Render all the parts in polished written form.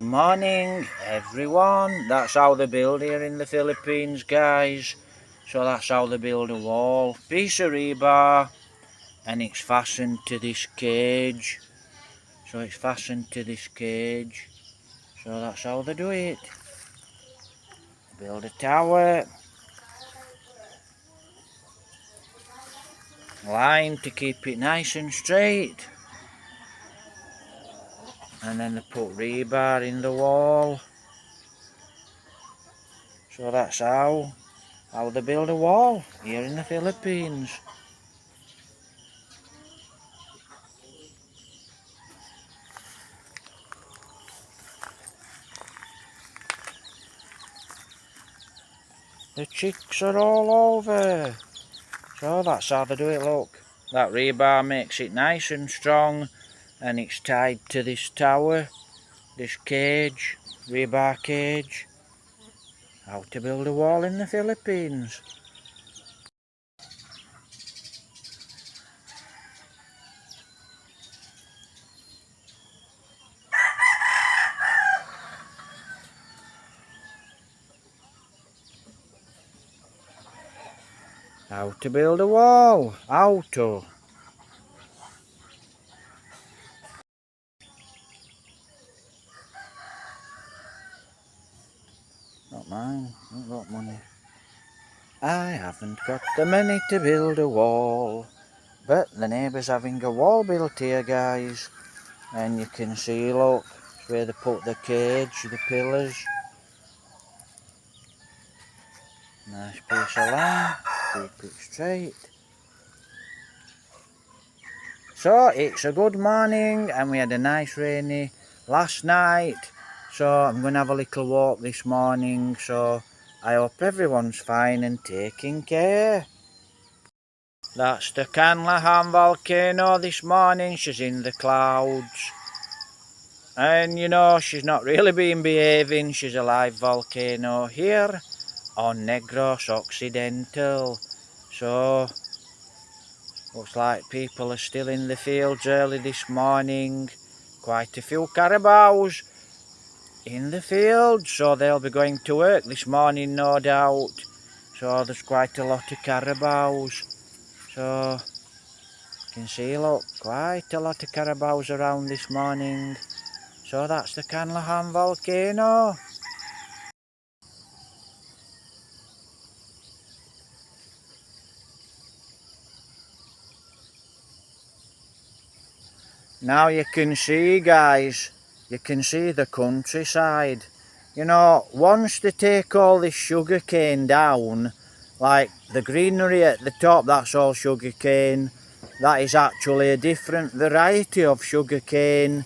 Morning everyone, that's how they build here in the Philippines, guys. So that's how they build a wall. Piece of rebar and it's fastened to this cage. So it's fastened to this cage. So that's how they do it. Build a tower. Line to keep it nice and straight. And then they put rebar in the wall. So that's how they build a wall here in the Philippines. The chicks are all over. So that's how they do it, look. That rebar makes it nice and strong and it's tied to this tower, this cage, rebar cage. How to build a wall in the Philippines. How to build a wall. How to. Not mine, not got money. I haven't got the money to build a wall. But the neighbour's having a wall built here, guys. And you can see, look, it's where they put the cage, the pillars. Nice piece of line, keep it straight. So it's a good morning and we had a nice rainy last night. So I'm going to have a little walk this morning. So I hope everyone's fine and taking care. That's the Canlahan volcano this morning. She's in the clouds. And you know, she's not really been behaving. She's a live volcano here on Negros Occidental. So looks like people are still in the fields early this morning. Quite a few carabaos in the field, so they'll be going to work this morning, no doubt. So there's quite a lot of carabaos. So you can see, look, quite a lot of carabaos around this morning. So that's the Canlahan volcano. Now you can see, guys, you can see the countryside. You know, once they take all this sugar cane down, like the greenery at the top, that's all sugar cane. That is actually a different variety of sugar cane.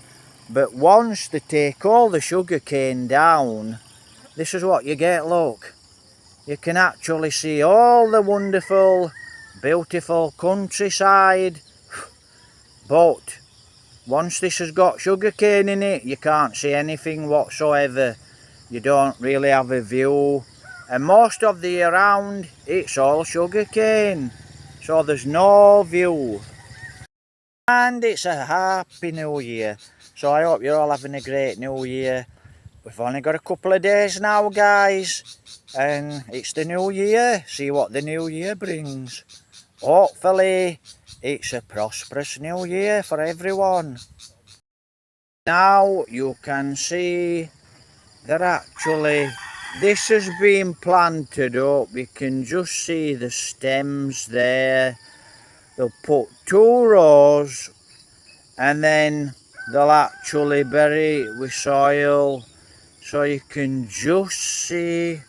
But once they take all the sugar cane down, this is what you get, look. You can actually see all the wonderful, beautiful countryside. But once this has got sugar cane in it, you can't see anything whatsoever. You don't really have a view. And most of the year round, it's all sugar cane. So there's no view. And it's a happy new year. So I hope you're all having a great new year. We've only got a couple of days now, guys. And it's the new year. See what the new year brings. Hopefully, it's a prosperous new year for everyone. Now you can see that actually this has been planted up. You can just see the stems there. They'll put 2 rows and then they'll actually bury it with soil. So you can just see,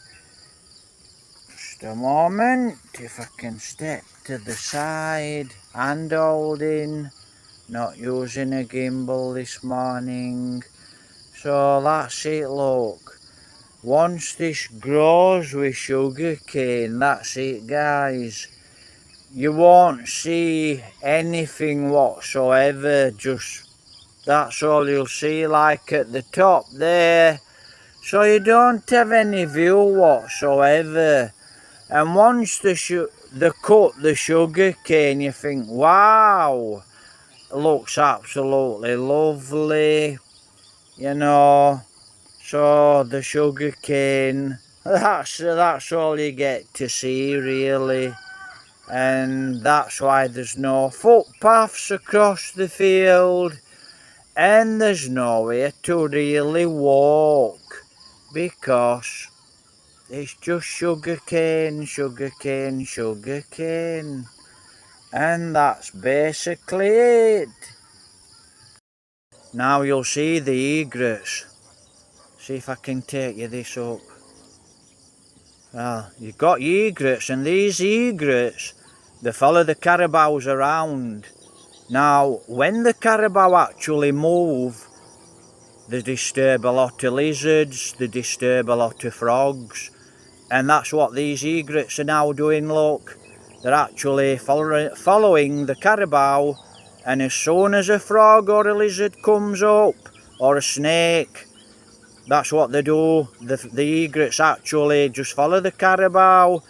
just a moment, if I can step to the side, hand holding, not using a gimbal this morning. So that's it, look. Once this grows with sugar cane, that's it, guys. You won't see anything whatsoever, just that's all you'll see, like at the top there. So you don't have any view whatsoever. And once they cut the sugar cane, you think, wow, it looks absolutely lovely, you know. So the sugar cane, that's all you get to see really. And that's why there's no footpaths across the field, and there's nowhere to really walk, because it's just sugar cane, sugar cane, sugar cane, and that's basically it. Now you'll see the egrets. See if I can take you this up. Well, you've got egrets, and these egrets, they follow the carabaos around. Now, when the carabao actually move, they disturb a lot of lizards, they disturb a lot of frogs, and that's what these egrets are now doing, look. They're actually following the carabao, and as soon as a frog or a lizard comes up, or a snake, that's what they do. The egrets actually just follow the carabao.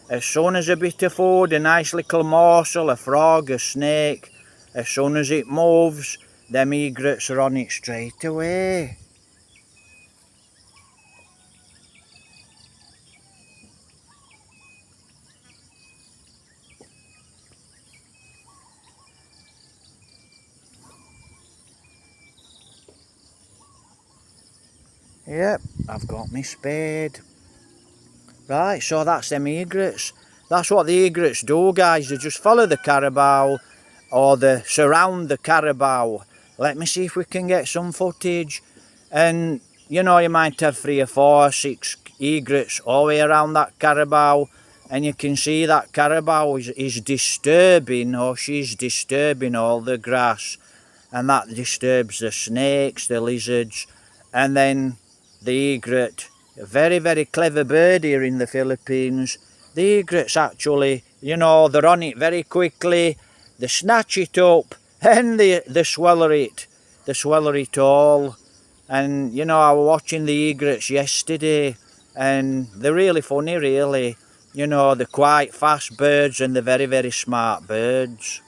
As soon as a bit of food, a nice little morsel, a frog, a snake, as soon as it moves, them egrets are on it straight away. Yep, I've got my spade. Right, so that's them egrets. That's what the egrets do, guys. They just follow the carabao, or they surround the carabao. Let me see if we can get some footage. And, you know, you might have 3 or 4, 6 egrets all the way around that carabao. And you can see that carabao is disturbing, or she's disturbing all the grass. And that disturbs the snakes, the lizards, and then the egret. A very, very clever bird here in the Philippines. The egrets actually, you know, they're on it very quickly. They snatch it up and they swallow it. They swallow it all. And, you know, I was watching the egrets yesterday, and they're really funny, really. You know, they're quite fast birds, and they're very, very smart birds.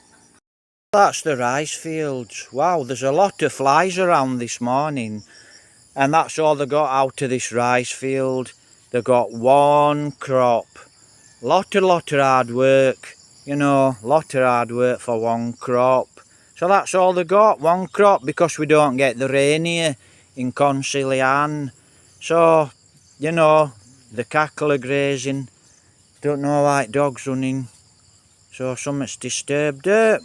That's the rice fields. Wow, there's a lot of flies around this morning. And that's all they got out of this rice field. They got one crop. Lot of hard work. You know, lot of hard work for one crop. So that's all they got, one crop, because we don't get the rain here in Consilian. So, you know, the cattle are grazing. Don't know, like dogs running. So something's disturbed her.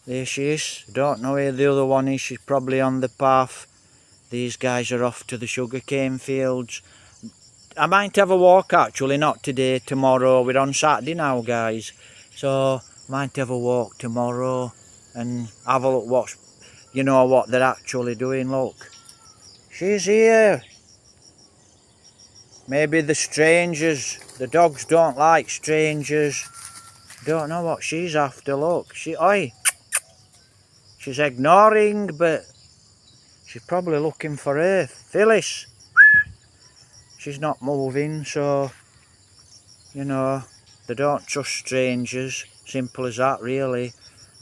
There she is. Don't know where the other one is. She's probably on the path. These guys are off to the sugarcane fields. I might have a walk actually, not today, tomorrow. We're on Saturday now, guys. So, might have a walk tomorrow and have a look what, you know, what they're actually doing. Look, she's here. Maybe the strangers, the dogs don't like strangers. Don't know what she's after, look. She's ignoring, but she's probably looking for her. Phyllis. She's not moving, so, you know, they don't trust strangers. Simple as that, really.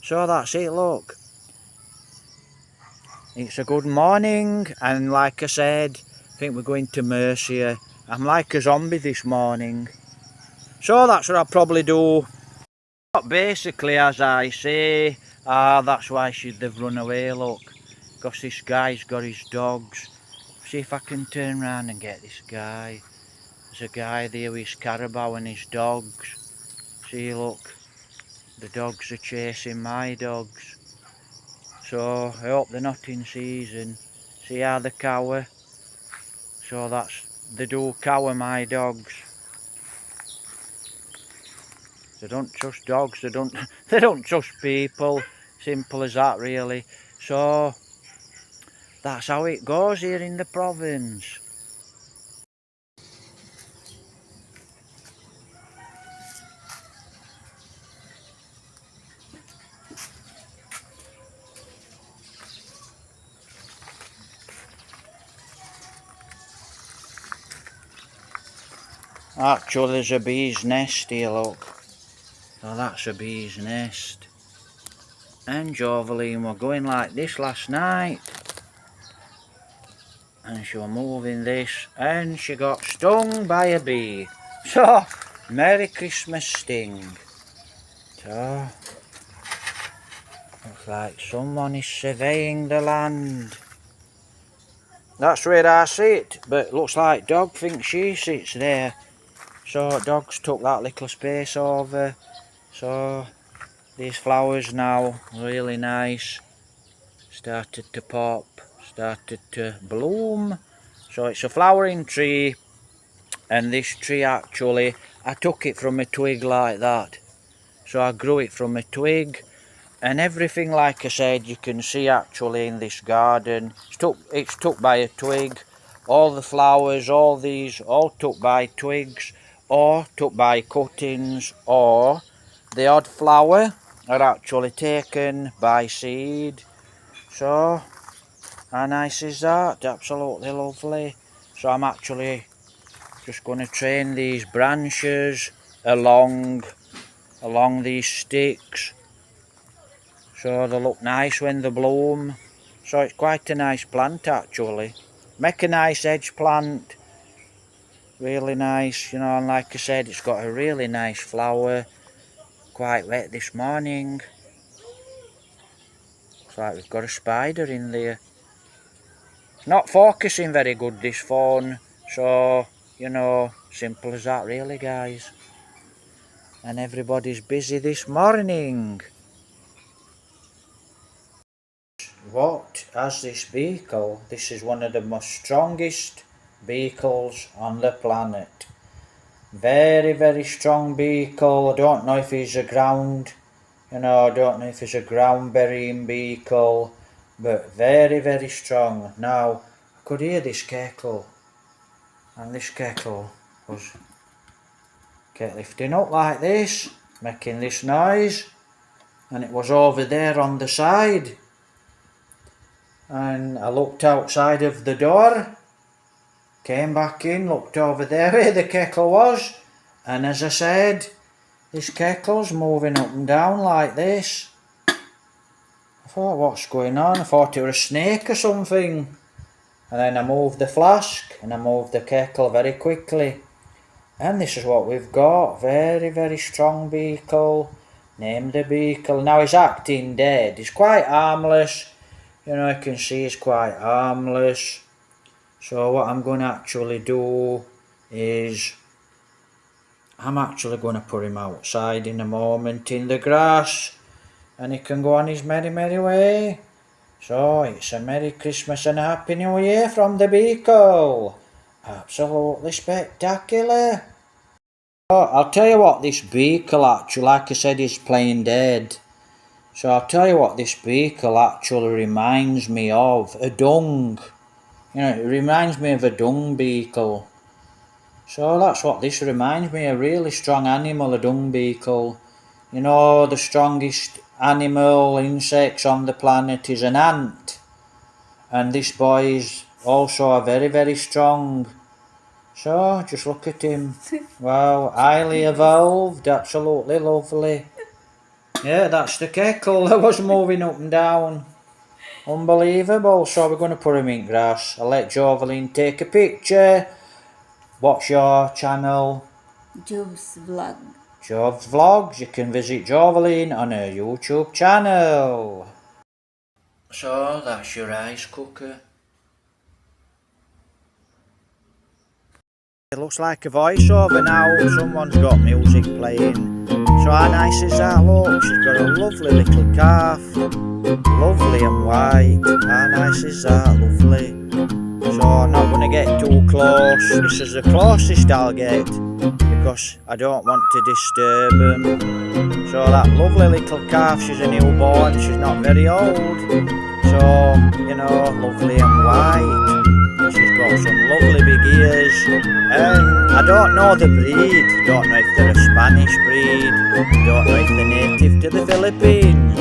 So that's it, look. It's a good morning, and like I said, I think we're going to Mercia. I'm like a zombie this morning. So that's what I'll probably do. Basically, as I say, that's why they've run away, look. Because this guy's got his dogs. See if I can turn around and get this guy. There's a guy there with his carabao and his dogs. See, look, the dogs are chasing my dogs. So I hope they're not in season. See how they cower? So they do cower, my dogs. They don't trust dogs, they don't trust people. Simple as that, really. So that's how it goes here in the province. Actually, there's a bee's nest here, look. So that's a bee's nest. And Joveline were going like this last night. and she was moving this, and she got stung by a bee. So, Merry Christmas sting. So, looks like someone is surveying the land. That's where I sit, but looks like dog thinks she sits there. So dog's took that little space over. So these flowers now really nice. Started to pop, started to bloom. So it's a flowering tree, and this tree actually, I took it from a twig like that. So I grew it from a twig, and everything, like I said, you can see actually in this garden. It's took by a twig. All the flowers, all these, all took by twigs, or took by cuttings, or the odd flower are actually taken by seed. So, how nice is that? Absolutely lovely. So I'm actually just going to train these branches along these sticks, so they look nice when they bloom. So it's quite a nice plant actually. Make a nice edge plant. Really nice, you know, and like I said, it's got a really nice flower. Quite wet this morning. Looks like we've got a spider in there. Not focusing very good, this phone. So, you know, simple as that really, guys. And everybody's busy this morning. What has this beetle? This is one of the most strongest beetles on the planet. Very, very strong beetle. I don't know if he's a ground, I don't know if he's a ground burying beetle, but very, very strong. Now, I could hear this kettle, and this kettle was kept lifting up like this, making this noise, and it was over there on the side. And I looked outside of the door, came back in, looked over there where the kettle was, and as I said, this kettle's moving up and down like this. I thought, what's going on? I thought it was a snake or something. And then I moved the flask and I moved the kettle very quickly. And this is what we've got. Very, very strong beetle. Named the beetle. Now he's acting dead. He's quite harmless. You can see he's quite harmless. So what I'm going to actually do is I'm actually going to put him outside in a moment in the grass, and he can go on his merry, merry way. So it's a Merry Christmas and a Happy New Year from the beetle. Absolutely spectacular. So I'll tell you what, this beetle actually, like I said, is playing dead. So I'll tell you what this beetle actually reminds me of. A dung. It reminds me of a dung beetle. So that's what this reminds me of. A really strong animal, a dung beetle. The strongest animal, insects on the planet is an ant. And this boy is also a very, very strong. So just look at him. Wow, highly evolved, absolutely lovely. Yeah, that's the kettle that was moving up and down. Unbelievable. So we're going to put him in grass. I'll let Jovelyn take a picture. What's your channel? Job's Vlog. Job's Vlogs. You can visit Jovelyn on her YouTube channel. So that's your rice cooker. It looks like a voiceover now. Someone's got music playing. So how nice is that? Look, she's got a lovely little calf. Lovely and white. How nice is that? Lovely. So I'm not going to get too close. This is the closest I'll get, because I don't want to disturb them. So that lovely little calf, she's a newborn. She's not very old. So, lovely and white. She's got some lovely big ears, and I don't know the breed, don't know if they're a Spanish breed, don't know if they're native to the Philippines,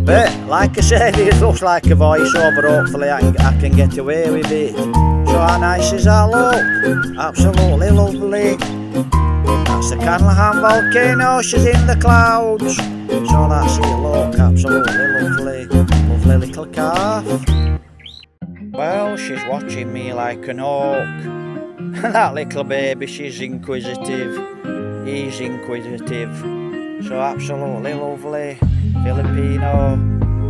but like I said, it looks like a voiceover. Hopefully I can get away with it. So how nice is that? Look, absolutely lovely. That's the Canlahan volcano, she's in the clouds. So that's it, look, absolutely lovely. Lovely little calf. Well, she's watching me like an hawk. That little baby, she's inquisitive. He's inquisitive. So absolutely lovely.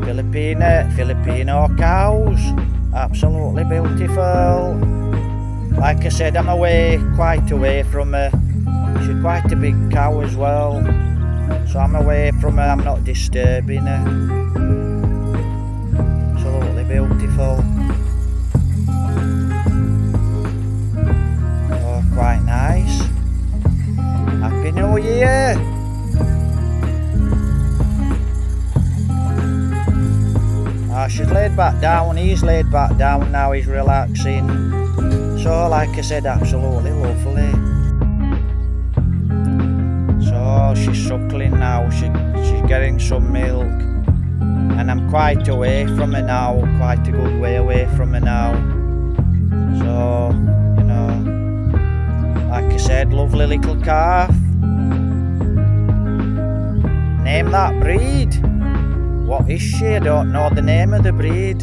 Filipino cows. Absolutely beautiful. Like I said, I'm quite away from her. She's quite a big cow as well. So I'm away from her, I'm not disturbing her. Absolutely beautiful. Oh, quite nice. Happy New Year! She's laid back down, he's laid back down now, he's relaxing. So like I said, absolutely lovely. So she's suckling now, she's getting some milk. And I'm quite away from her now, quite a good way away from her now. So, you know, like I said, lovely little calf. Name that breed. What is she? I don't know the name of the breed.